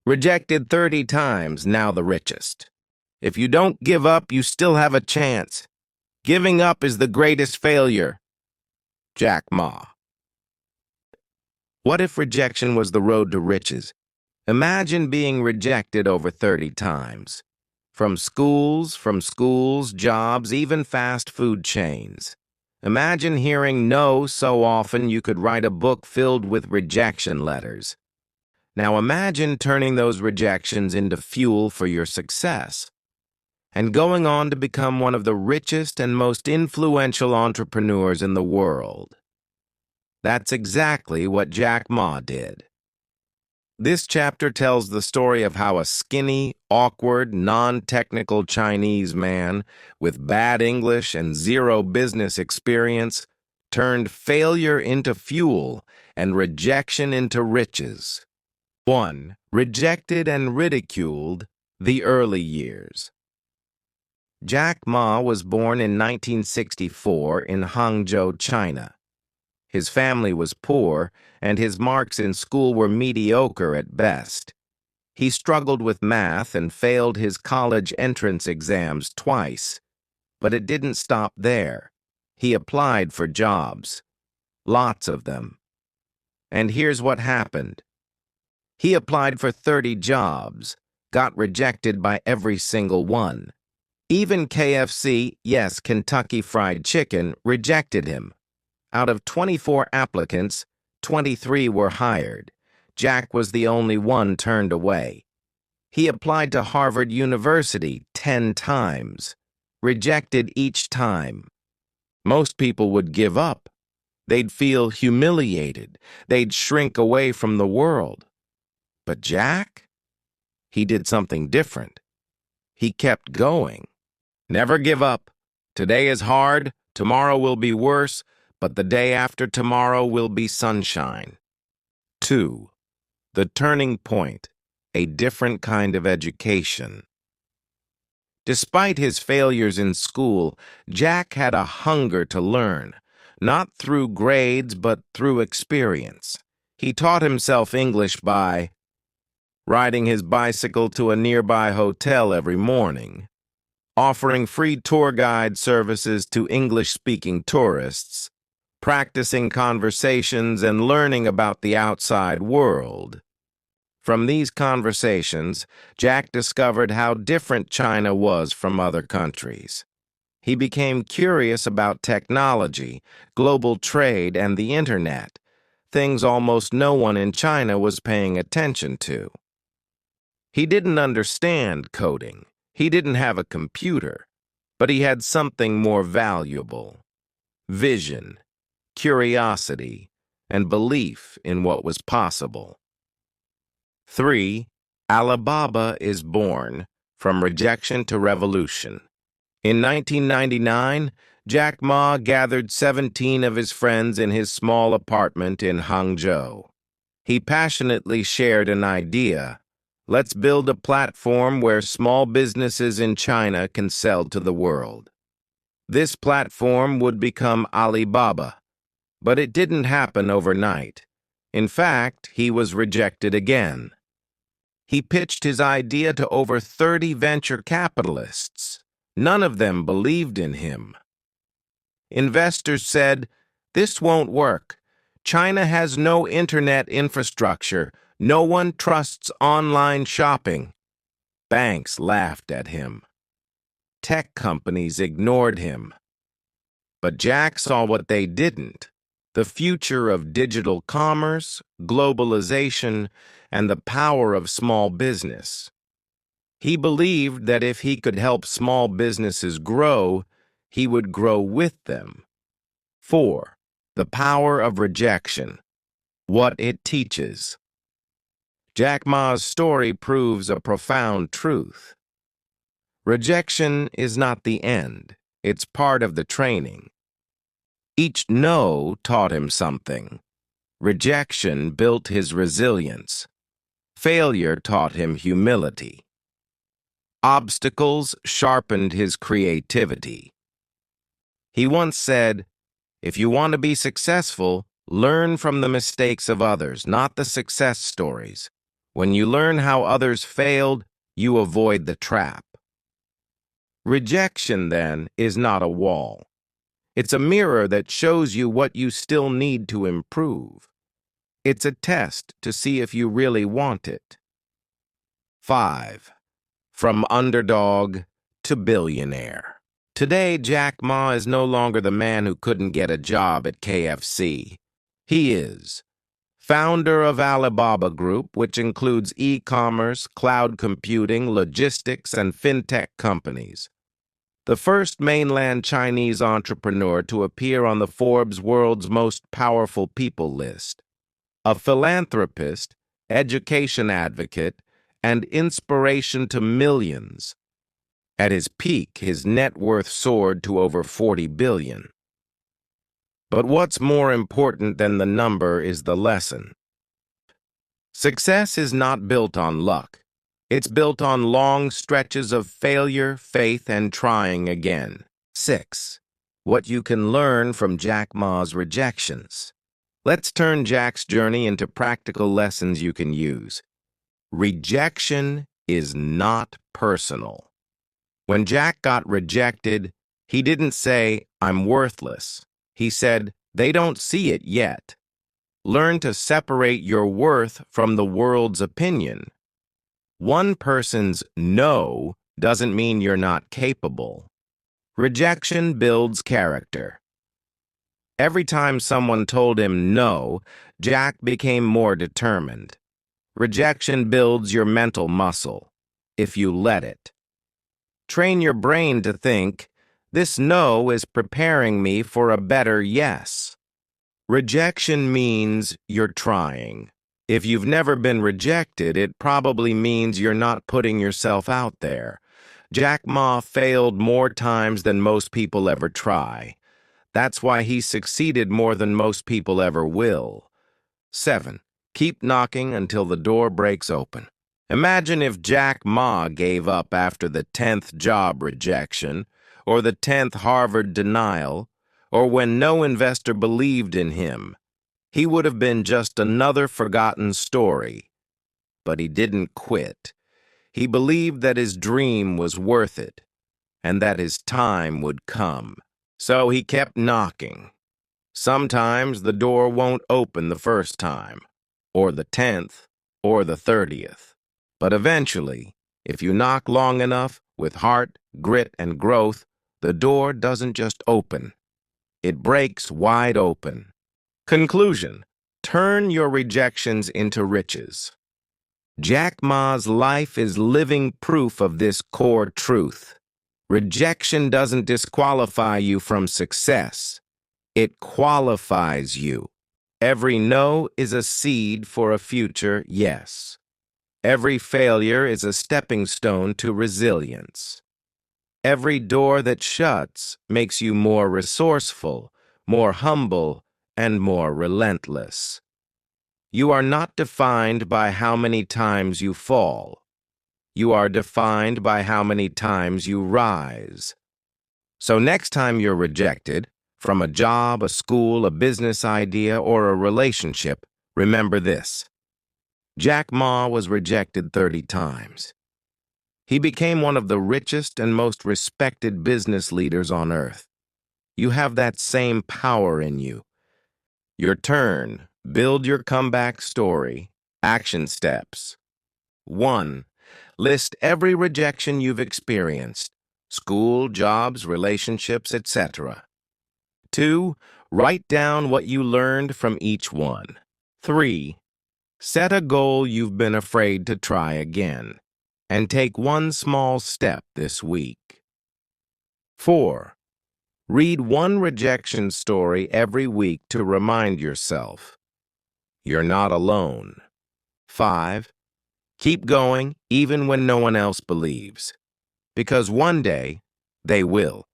Rejected 30 times, now the richest. If you don't give up, you still have a chance. Giving up is the greatest failure. Jack Ma. What if rejection was the road to riches? Imagine being rejected over 30 times. From schools, jobs, even fast food chains. Imagine hearing no so often you could write a book filled with rejection letters. Now imagine turning those rejections into fuel for your success and going on to become one of the richest and most influential entrepreneurs in the world. That's exactly what Jack Ma did. This chapter tells the story of how a skinny, awkward, non-technical Chinese man with bad English and zero business experience turned failure into fuel and rejection into riches. 1. Rejected and ridiculed, the early years. Jack Ma was born in 1964 in Hangzhou, China. His family was poor, and his marks in school were mediocre at best. He struggled with math and failed his college entrance exams twice. But it didn't stop there. He applied for jobs. Lots of them. And here's what happened. He applied for 30 jobs, got rejected by every single one. Even KFC, yes, Kentucky Fried Chicken, rejected him. Out of 24 applicants, 23 were hired. Jack was the only one turned away. He applied to Harvard University 10 times, rejected each time. Most people would give up. They'd feel humiliated. They'd shrink away from the world. But Jack? He did something different. He kept going. Never give up. Today is hard, tomorrow will be worse, but the day after tomorrow will be sunshine. 2. The turning point, a different kind of education. Despite his failures in school, Jack had a hunger to learn, not through grades but through experience. He taught himself English by riding his bicycle to a nearby hotel every morning, offering free tour guide services to English-speaking tourists, practicing conversations and learning about the outside world. From these conversations, Jack discovered how different China was from other countries. He became curious about technology, global trade, and the internet, things almost no one in China was paying attention to. He didn't understand coding. He didn't have a computer, but he had something more valuable: vision, curiosity, and belief in what was possible. 3. Alibaba is born, from rejection to revolution. In 1999, Jack Ma gathered 17 of his friends in his small apartment in Hangzhou. He passionately shared an idea: let's build a platform where small businesses in China can sell to the world. This platform would become Alibaba. But it didn't happen overnight. In fact, he was rejected again. He pitched his idea to over 30 venture capitalists. None of them believed in him. Investors said, "This won't work. China has no internet infrastructure. No one trusts online shopping." Banks laughed at him. Tech companies ignored him. But Jack saw what they didn't: the future of digital commerce, globalization, and the power of small business. He believed that if he could help small businesses grow, he would grow with them. 4. The power of rejection, what it teaches. Jack Ma's story proves a profound truth. Rejection is not the end. It's part of the training. Each no taught him something. Rejection built his resilience. Failure taught him humility. Obstacles sharpened his creativity. He once said, "If you want to be successful, learn from the mistakes of others, not the success stories. When you learn how others failed, you avoid the trap. Rejection, then, is not a wall. It's a mirror that shows you what you still need to improve. It's a test to see if you really want it. 5. From underdog to billionaire. Today, Jack Ma is no longer the man who couldn't get a job at KFC. He is founder of Alibaba Group, which includes e-commerce, cloud computing, logistics, and fintech companies. The first mainland Chinese entrepreneur to appear on the Forbes World's Most Powerful People list. A philanthropist, education advocate, and inspiration to millions. At his peak, his net worth soared to over $40 billion. But what's more important than the number is the lesson. Success is not built on luck. It's built on long stretches of failure, faith, and trying again. 6. What you can learn from Jack Ma's rejections. Let's turn Jack's journey into practical lessons you can use. Rejection is not personal. When Jack got rejected, he didn't say, "I'm worthless." He said, "They don't see it yet." Learn to separate your worth from the world's opinion. One person's no doesn't mean you're not capable. Rejection builds character. Every time someone told him no, Jack became more determined. Rejection builds your mental muscle, if you let it. Train your brain to think, "This no is preparing me for a better yes." Rejection means you're trying. If you've never been rejected, it probably means you're not putting yourself out there. Jack Ma failed more times than most people ever try. That's why he succeeded more than most people ever will. 7. Keep knocking until the door breaks open. Imagine if Jack Ma gave up after the 10th job rejection, or the 10th Harvard denial, or when no investor believed in him. He would have been just another forgotten story. But he didn't quit. He believed that his dream was worth it, and that his time would come. So he kept knocking. Sometimes the door won't open the first time, or the 10th, or the 30th. But eventually, if you knock long enough, with heart, grit, and growth, the door doesn't just open. It breaks wide open. Conclusion: turn your rejections into riches. Jack Ma's life is living proof of this core truth. Rejection doesn't disqualify you from success. It qualifies you. Every no is a seed for a future yes. Every failure is a stepping stone to resilience. Every door that shuts makes you more resourceful, more humble, and more relentless. You are not defined by how many times you fall. You are defined by how many times you rise. So next time you're rejected, from a job, a school, a business idea, or a relationship, remember this. Jack Ma was rejected 30 times. He became one of the richest and most respected business leaders on earth. You have that same power in you. Your turn. Build your comeback story. Action steps. 1. List every rejection you've experienced. School, jobs, relationships, etc. 2. Write down what you learned from each one. 3. Set a goal you've been afraid to try again, and take one small step this week. 4. Read one rejection story every week to remind yourself you're not alone. 5. Keep going even when no one else believes, because one day they will.